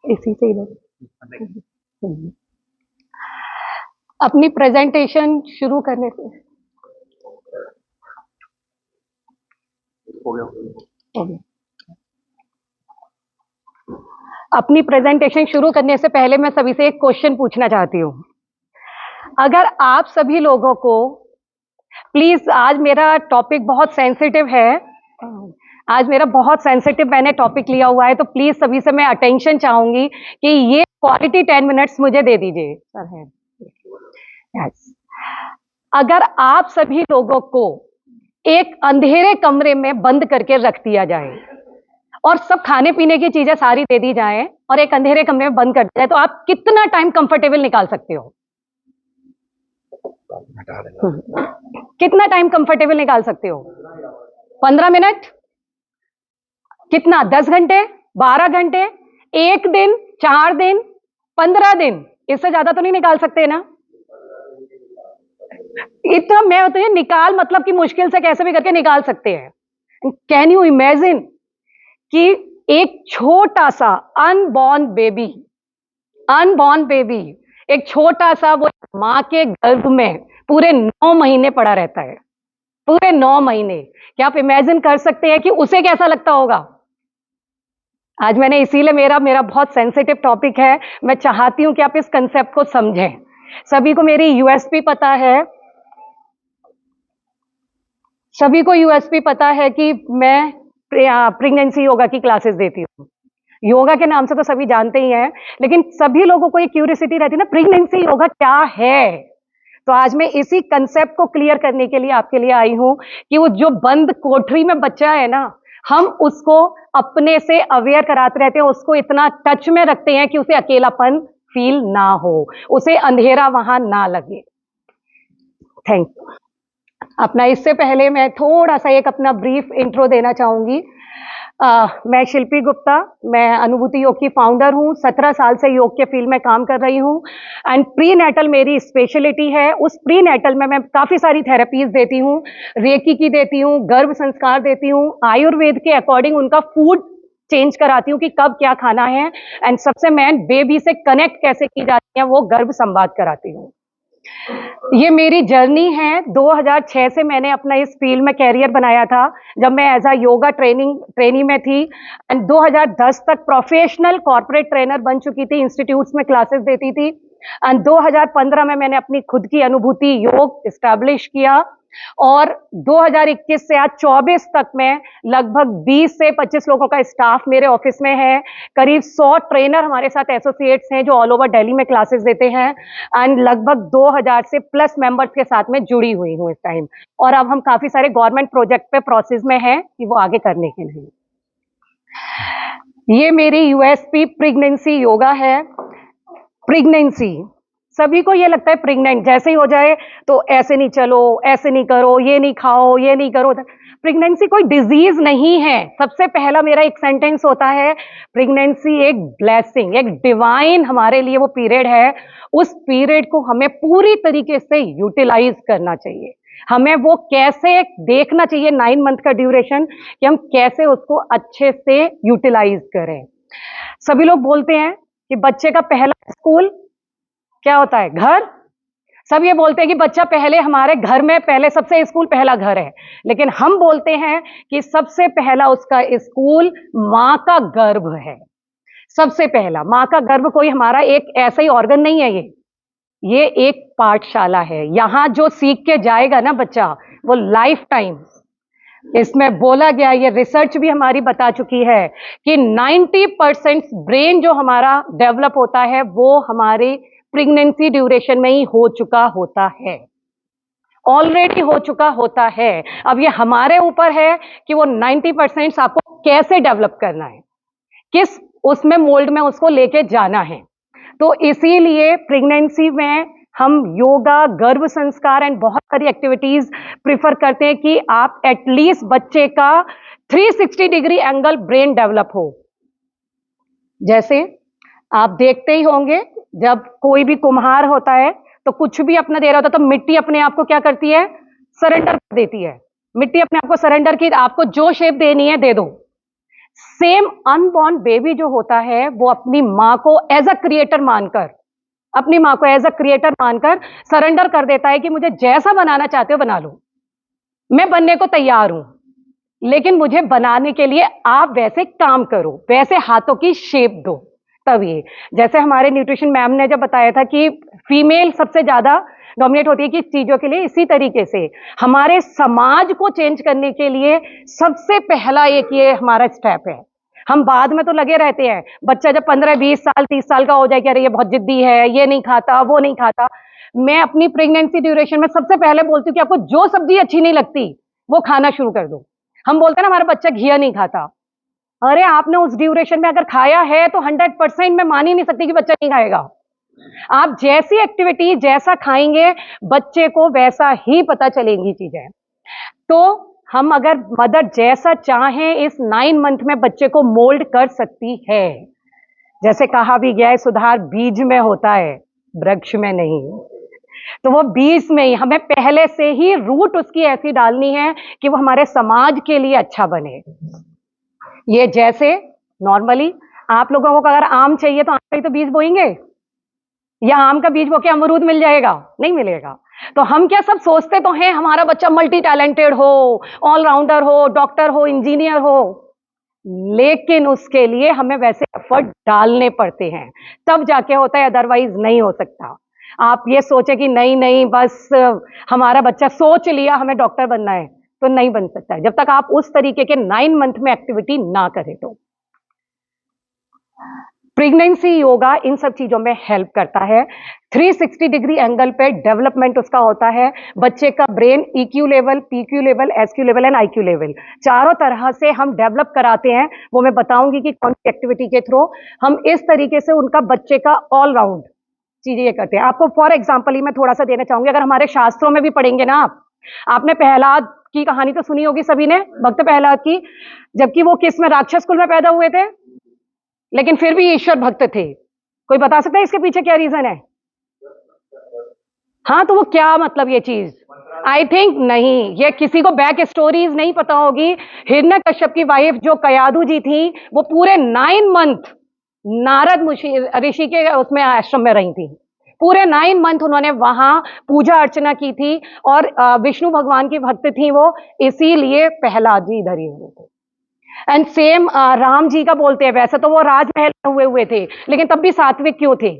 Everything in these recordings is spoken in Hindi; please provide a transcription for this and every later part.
इसी से इधर अपनी प्रेजेंटेशन शुरू करने से हो गया। अपनी प्रेजेंटेशन शुरू करने से पहले मैं सभी से एक क्वेश्चन पूछना चाहती हूँ। अगर आप सभी लोगों को प्लीज, आज मेरा टॉपिक बहुत सेंसिटिव है, आज मेरा बहुत सेंसिटिव मैंने टॉपिक लिया हुआ है, तो प्लीज सभी से मैं अटेंशन चाहूंगी कि ये क्वालिटी 10 मिनट्स मुझे दे दीजिए। सर है yes. अगर आप सभी लोगों को एक अंधेरे कमरे में बंद करके रख दिया जाए और सब खाने पीने की चीजें सारी दे दी जाए और एक अंधेरे कमरे में बंद कर दिया जाए, तो आप कितना टाइम कंफर्टेबल निकाल सकते हो? कितना टाइम कंफर्टेबल निकाल सकते हो? 15 मिनट? कितना? 10 घंटे? 12 घंटे? 1 दिन? 4 दिन? 15 दिन? इससे ज्यादा तो नहीं निकाल सकते ना? इतना मैं होता है निकाल, मतलब कि मुश्किल से कैसे भी करके निकाल सकते हैं। कैन यू इमेजिन कि एक छोटा सा अनबॉर्न बेबी, एक छोटा सा, वो मां के गर्भ में पूरे 9 महीने पड़ा रहता है, पूरे 9 महीने। क्या आप इमेजिन कर सकते हैं कि उसे कैसा लगता होगा? आज मैंने इसीलिए मेरा बहुत सेंसिटिव टॉपिक है, मैं चाहती हूं कि आप इस कंसेप्ट को समझें। सभी को मेरी यूएसपी पता है, सभी को यूएसपी पता है कि मैं प्रेगनेंसी योगा की क्लासेस देती हूँ। योगा के नाम से तो सभी जानते ही हैं, लेकिन सभी लोगों को ये क्यूरियोसिटी रहती है ना, प्रेगनेंसी योगा क्या है? तो आज मैं इसी कंसेप्ट को क्लियर करने के लिए आपके लिए आई हूं कि वो जो बंद कोठरी में बच्चा है ना, हम उसको अपने से अवेयर कराते रहते हैं, उसको इतना टच में रखते हैं कि उसे अकेलापन फील ना हो, उसे अंधेरा वहां ना लगे। Thank you. अपना इससे पहले मैं थोड़ा सा एक अपना ब्रीफ इंट्रो देना चाहूंगी। मैं शिल्पी गुप्ता, मैं अनुभूति योग की फाउंडर हूँ। 17 साल से योग के फील्ड में काम कर रही हूँ एंड प्री नेटल मेरी स्पेशलिटी है। उस प्री नेटल में मैं काफ़ी सारी थेरेपीज देती हूँ, रेकी की देती हूँ, गर्भ संस्कार देती हूँ, आयुर्वेद के अकॉर्डिंग उनका फूड चेंज कराती हूँ कि कब क्या खाना है, एंड सबसे मेन बेबी से कनेक्ट कैसे की जाती है वो गर्भ संवाद कराती हूँ। ये मेरी जर्नी है। 2006 से मैंने अपना इस फील्ड में कैरियर बनाया था, जब मैं एज अ योगा ट्रेनी में थी, एंड 2010 तक प्रोफेशनल कॉर्पोरेट ट्रेनर बन चुकी थी, इंस्टीट्यूट्स में क्लासेस देती थी, एंड 2015 में मैंने अपनी खुद की अनुभूति योग इस्टेब्लिश किया, और 2021 से आज 24 तक में लगभग 20 से 25 लोगों का स्टाफ मेरे ऑफिस में है। करीब 100 ट्रेनर हमारे साथ एसोसिएट्स हैं जो ऑल ओवर दिल्ली में क्लासेस देते हैं, एंड लगभग 2000 से प्लस मेंबर्स के साथ में जुड़ी हुई हूँ इस टाइम। और अब हम काफी सारे गवर्नमेंट प्रोजेक्ट पे प्रोसेस में हैं कि वो आगे करने के लिए। ये मेरी यूएसपी प्रेगनेंसी योगा है। प्रेगनेंसी, सभी को ये लगता है प्रेग्नेंट जैसे ही हो जाए तो ऐसे नहीं चलो, ऐसे नहीं करो, ये नहीं खाओ, ये नहीं करो। प्रेगनेंसी कोई डिजीज नहीं है। सबसे पहला मेरा एक सेंटेंस होता है, प्रेगनेंसी एक ब्लेसिंग, एक डिवाइन हमारे लिए वो पीरियड है। उस पीरियड को हमें पूरी तरीके से यूटिलाइज करना चाहिए। हमें वो कैसे देखना चाहिए 9 मंथ का ड्यूरेशन, कि हम कैसे उसको अच्छे से यूटिलाइज करें। सभी लोग बोलते हैं कि बच्चे का पहला स्कूल क्या होता है? घर। सब ये बोलते हैं कि बच्चा पहले हमारे घर में, पहले सबसे स्कूल पहला घर है, लेकिन हम बोलते हैं कि सबसे पहला उसका स्कूल मां का गर्भ है। सबसे पहला मां का गर्भ कोई हमारा एक ऐसा ही ऑर्गन नहीं है, ये एक पाठशाला है। यहां जो सीख के जाएगा ना बच्चा, वो लाइफ टाइम, इसमें बोला गया, ये रिसर्च भी हमारी बता चुकी है कि 90% ब्रेन जो हमारा डेवलप होता है वो हमारी प्रेगनेंसी ड्यूरेशन में ही हो चुका होता है, ऑलरेडी हो चुका होता है। अब ये हमारे ऊपर है कि वो 90% आपको कैसे डेवलप करना है, किस उसमें मोल्ड में उसको लेके जाना है। तो इसीलिए प्रेगनेंसी में हम योगा, गर्भ संस्कार एंड बहुत सारी एक्टिविटीज प्रिफर करते हैं कि आप एटलीस्ट बच्चे का 360 डिग्री एंगल ब्रेन डेवलप हो। जैसे आप देखते ही होंगे, जब कोई भी कुम्हार होता है तो कुछ भी अपना दे रहा होता है तो मिट्टी अपने आप को क्या करती है? सरेंडर कर देती है। मिट्टी अपने आप को सरेंडर की, आपको जो शेप देनी है दे दो। सेम अनबॉर्न बेबी जो होता है वो अपनी माँ को एज अ क्रिएटर मानकर, अपनी माँ को एज अ क्रिएटर मानकर सरेंडर कर देता है कि मुझे जैसा बनाना चाहते हो बना लो, मैं बनने को तैयार हूं, लेकिन मुझे बनाने के लिए आप वैसे काम करो, वैसे हाथों की शेप दो। तब ये, जैसे हमारे न्यूट्रिशन मैम ने जब बताया था कि फीमेल सबसे ज्यादा डोमिनेट होती है किस चीजों के लिए, इसी तरीके से हमारे समाज को चेंज करने के लिए सबसे पहला एक ये हमारा स्टेप है। हम बाद में तो लगे रहते हैं, बच्चा जब 15-20 साल 30 साल का हो जाए कि अरे ये बहुत जिद्दी है, ये नहीं खाता, वो नहीं खाता। मैं अपनी प्रेगनेंसी ड्यूरेशन में सबसे पहले बोलती हूँ कि आपको जो सब्जी अच्छी नहीं लगती वो खाना शुरू कर दो। हम बोलते हैं ना हमारा बच्चा घिया नहीं खाता, अरे आपने उस ड्यूरेशन में अगर खाया है तो 100% मैं मान ही नहीं सकती कि बच्चा नहीं खाएगा। आप जैसी एक्टिविटी जैसा खाएंगे बच्चे को वैसा ही पता चलेंगी चीजें। तो हम अगर मदर जैसा चाहें इस 9 मंथ में बच्चे को मोल्ड कर सकती है। जैसे कहा भी गया है, सुधार बीज में होता है, वृक्ष में नहीं। तो वो बीज में ही हमें पहले से ही रूट उसकी ऐसी डालनी है कि वो हमारे समाज के लिए अच्छा बने। ये जैसे नॉर्मली आप लोगों को अगर आम चाहिए तो आम का ही तो बीज बोएंगे, या आम का बीज बो के अमरूद मिल जाएगा? नहीं मिलेगा। तो हम क्या सब सोचते तो हैं हमारा बच्चा मल्टी टैलेंटेड हो, ऑलराउंडर हो, डॉक्टर हो, इंजीनियर हो, लेकिन उसके लिए हमें वैसे एफर्ट डालने पड़ते हैं, तब जाके होता है, अदरवाइज नहीं हो सकता। आप ये सोचे कि नहीं नहीं बस हमारा बच्चा सोच लिया हमें डॉक्टर बनना है, तो नहीं बन सकता है जब तक आप उस तरीके के 9 मंथ में एक्टिविटी ना करें। तो प्रेगनेंसी योगा इन सब चीजों में हेल्प करता है। 360 डिग्री एंगल पे डेवलपमेंट उसका होता है। बच्चे का brain EQ level, PQ level, SQ level and IQ level चारों तरह से हम डेवलप कराते हैं। वो मैं बताऊंगी कि कौन सी एक्टिविटी के थ्रू हम इस तरीके से उनका बच्चे का ऑल राउंड चीजें ये करते हैं। आपको फॉर एग्जाम्पल ही मैं थोड़ा सा देना चाहूंगी, अगर हमारे शास्त्रों में भी पढ़ेंगे ना आपने प्रहलाद की कहानी तो सुनी होगी सभी ने, भक्त प्रहलाद की, जबकि वो किस में, राक्षस कुल में पैदा हुए थे, लेकिन फिर भी ईश्वर भक्त थे। कोई बता सकता है इसके पीछे क्या रीजन है? हाँ, तो वो क्या मतलब ये चीज, आई थिंक नहीं, ये किसी को बैक स्टोरीज नहीं पता होगी। हिरण्यकश्यप की वाइफ जो कयाधु जी थी, वो पूरे 9 मंथ नारद ऋषि के उसमें आश्रम में रही थी। पूरे 9 मंथ उन्होंने वहां पूजा अर्चना की थी, और विष्णु भगवान की भक्त थी वो, इसीलिए प्रहलाद जी इधर ही हुए थे। एंड सेम राम जी का बोलते हैं, वैसे तो वो राजमहल में हुए थे, लेकिन तब भी सात्विक क्यों थे?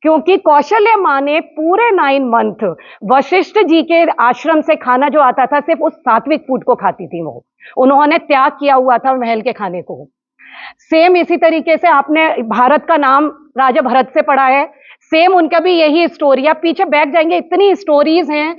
क्योंकि कौशल्य माँ ने पूरे 9 मंथ वशिष्ठ जी के आश्रम से खाना जो आता था सिर्फ उस सात्विक फूड को खाती थी वो, उन्होंने त्याग किया हुआ था महल के खाने को। सेम इसी तरीके से आपने भारत का नाम राजा भरत से पढ़ा है, सेम उनका भी यही स्टोरी, आप पीछे बैठ जाएंगे इतनी स्टोरीज हैं।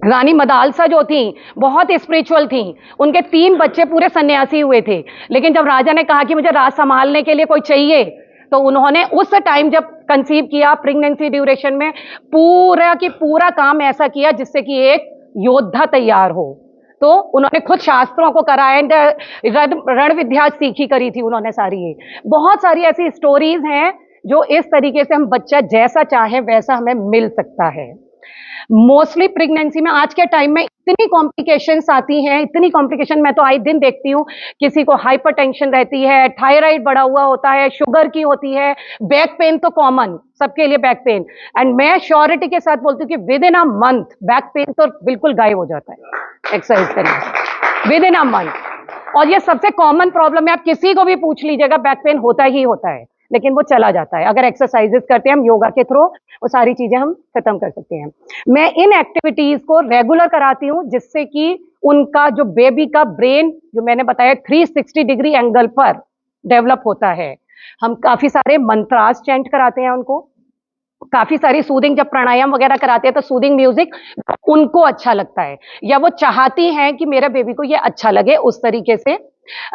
रानी मदालसा जो थी बहुत स्पिरिचुअल थी, उनके 3 बच्चे पूरे सन्यासी हुए थे, लेकिन जब राजा ने कहा कि मुझे राज संभालने के लिए कोई चाहिए, तो उन्होंने उस टाइम जब कंसीव किया प्रेगनेंसी ड्यूरेशन में पूरा की पूरा काम ऐसा किया जिससे कि एक योद्धा तैयार हो। तो उन्होंने खुद शास्त्रों को करा एंड रण विद्या सीखी करी थी उन्होंने सारी। ये बहुत सारी ऐसी स्टोरीज हैं जो इस तरीके से हम बच्चा जैसा चाहे वैसा हमें मिल सकता है। मोस्टली प्रेगनेंसी में आज के टाइम में इतनी कॉम्प्लिकेशंस आती हैं, इतनी कॉम्प्लिकेशन मैं तो आए दिन देखती हूँ, किसी को हाइपरटेंशन रहती है, थायराइड बढ़ा हुआ होता है, शुगर की होती है, बैक पेन तो कॉमन सबके लिए बैक पेन, एंड मैं श्योरिटी के साथ बोलती हूँ कि with in a month back pain तो बिल्कुल गायब हो जाता है एक्सरसाइज करने से, विद इन अ मंथ। और ये सबसे कॉमन प्रॉब्लम है, आप किसी को भी पूछ लीजिएगा बैक पेन होता ही होता है, लेकिन वो चला जाता है अगर एक्सरसाइजेस करते हैं हम योगा के थ्रू, वो सारी चीजें हम खत्म कर सकते हैं। मैं इन एक्टिविटीज को रेगुलर कराती हूँ जिससे कि उनका जो बेबी का ब्रेन जो मैंने बताया 360 डिग्री एंगल पर डेवलप होता है। हम काफी सारे मंत्रास चैंट कराते हैं उनको, काफी सारी सूदिंग, जब प्राणायाम वगैरह कराते हैं तो सूदिंग म्यूजिक उनको अच्छा लगता है, या वो चाहती हैं कि मेरे बेबी को ये अच्छा लगे उस तरीके से।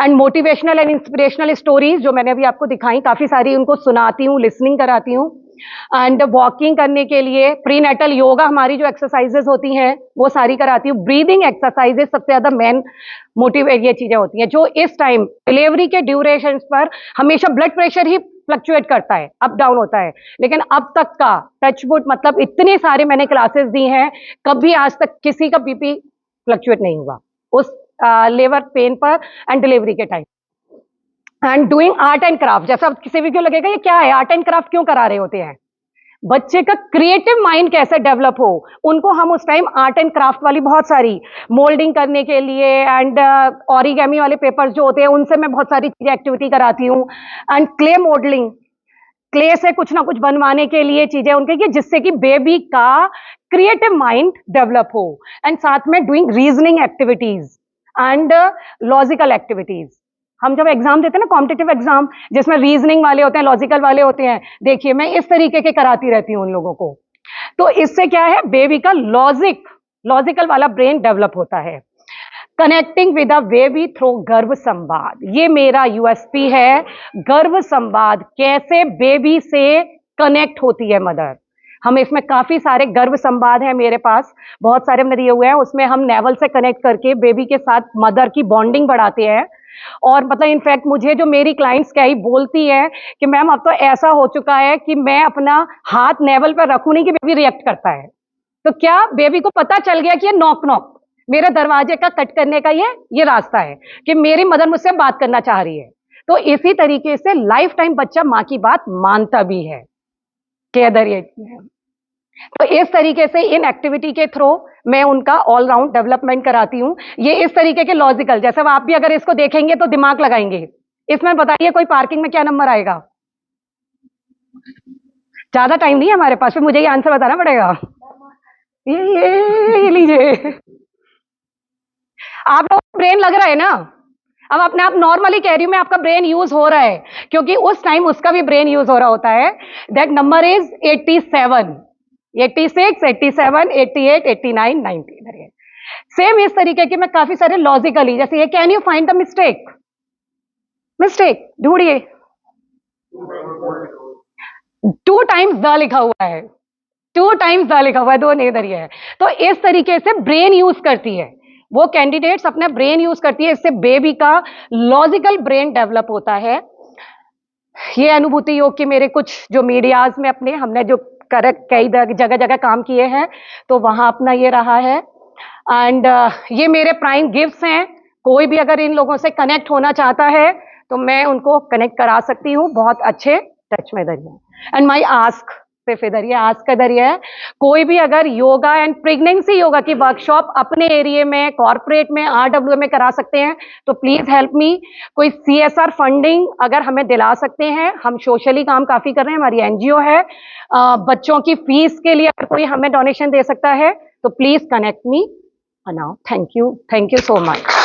And motivational and inspirational stories जो मैंने अभी आपको दिखाई काफी सारी उनको सुनाती हूँ, लिसनिंग कराती हूँ। एंड वॉकिंग करने के लिए प्रीनेटल योगा हमारी जो एक्सरसाइजेस होती हैं वो सारी कराती हूँ। ब्रीदिंग एक्सरसाइजेस सबसे ज्यादा मेन मोटिवेट ये चीजें होती हैं जो इस टाइम डिलीवरी के ड्यूरेशन पर हमेशा ब्लड प्रेशर ही फ्लक्चुएट करता है, अप डाउन होता है, लेकिन अब तक का टचवुड मतलब इतनी सारी मैंने क्लासेस दी हैं, कभी आज तक किसी का बीपी फ्लक्चुएट नहीं हुआ उस लेबर पेन पर एंड डिलीवरी के time. And doing art and craft, जैसा किसी भी क्यों लगेगा ये क्या है, आर्ट एंड क्राफ्ट क्यों करा रहे होते हैं, बच्चे का क्रिएटिव माइंड कैसे डेवलप हो, उनको हम उस टाइम आर्ट एंड क्राफ्ट वाली बहुत सारी मोल्डिंग करने के लिए एंड ऑरिगेमी वाले पेपर्स जो होते हैं उनसे मैं बहुत सारी चीजें एक्टिविटी कराती हूँ। एंड क्ले मॉडलिंग, क्ले से कुछ ना कुछ बनवाने के लिए चीजें उनके की, जिससे कि बेबी का क्रिएटिव माइंड डेवलप हो। एंड साथ में doing reasoning activities and logical activities. हम जब एग्जाम देते हैं ना, कॉम्पिटिटिव एग्जाम जिसमें रीजनिंग वाले होते हैं, लॉजिकल वाले होते हैं, देखिए मैं इस तरीके के कराती रहती हूँ उन लोगों को। तो इससे क्या है, बेबी का लॉजिकल वाला ब्रेन डेवलप होता है। Connecting with a baby through गर्भ संवाद, ये मेरा यूएसपी है। गर्भ संवाद, कैसे बेबी से कनेक्ट होती है मदर। हम इसमें काफी सारे गर्भ संवाद हैं मेरे पास, बहुत सारे हमने दिए हुए हैं, उसमें हम नेवल से कनेक्ट करके बेबी के साथ मदर की बॉन्डिंग बढ़ाते हैं। और मतलब इनफैक्ट मुझे जो मेरी क्लाइंट्स क्या ही बोलती है कि मैम अब तो ऐसा हो चुका है कि मैं अपना हाथ नेवल पर रखूं नहीं कि बेबी रिएक्ट करता है। तो क्या बेबी को पता चल गया कि ये नॉक नॉक मेरे दरवाजे का कट करने का ये रास्ता है कि मेरी मदर मुझसे बात करना चाह रही है। तो इसी तरीके से लाइफ टाइम बच्चा माँ की बात मानता भी है कि अदर ये। तो इस तरीके से इन एक्टिविटी के थ्रू मैं उनका ऑल राउंड डेवलपमेंट कराती हूँ। ये इस तरीके के लॉजिकल, जैसे आप भी अगर इसको देखेंगे तो दिमाग लगाएंगे। इसमें बताइए कोई पार्किंग में क्या नंबर आएगा, ज्यादा टाइम नहीं है हमारे पास, फिर मुझे ये आंसर बताना पड़ेगा। ये लीजिए, आप लोग ब्रेन लग रहा है ना, अब अपने आप नॉर्मली कह रही हूं मैं, आपका ब्रेन यूज हो रहा है क्योंकि उस टाइम उसका भी ब्रेन यूज हो रहा होता है। That number is 87, 86, 87, 88, 89, 90। सेम इस तरीके के मैं काफी सारे लॉजिकली, जैसे ये can you find the mistake ढूंढिए, 2 टाइम्स द लिखा हुआ है, 2 टाइम्स द लिखा हुआ है, 2 नहीं इधर ही है। तो इस तरीके से ब्रेन यूज करती है वो कैंडिडेट्स, अपना ब्रेन यूज करती है, इससे बेबी का लॉजिकल ब्रेन डेवलप होता है। ये अनुभूति योग के मेरे कुछ जो मीडियाज में अपने हमने जो कई जगह जगह काम किए हैं, तो वहां अपना ये रहा है। एंड ये मेरे प्राइम गिफ्ट्स हैं, कोई भी अगर इन लोगों से कनेक्ट होना चाहता है तो मैं उनको कनेक्ट करा सकती हूँ, बहुत अच्छे टच में दरिए। एंड माई आस्क सिर्फ इधर ये आस्क का दरिया है, कोई भी अगर योगा एंड प्रेगनेंसी योगा की वर्कशॉप अपने एरिया में, कॉर्पोरेट में, RWA में करा सकते हैं तो प्लीज हेल्प मी। कोई CSR फंडिंग अगर हमें दिला सकते हैं, हम सोशली काम काफी कर रहे हैं, हमारी NGO है। बच्चों की फीस के लिए अगर कोई हमें डोनेशन दे सकता है तो please connect me now. Thank you so much.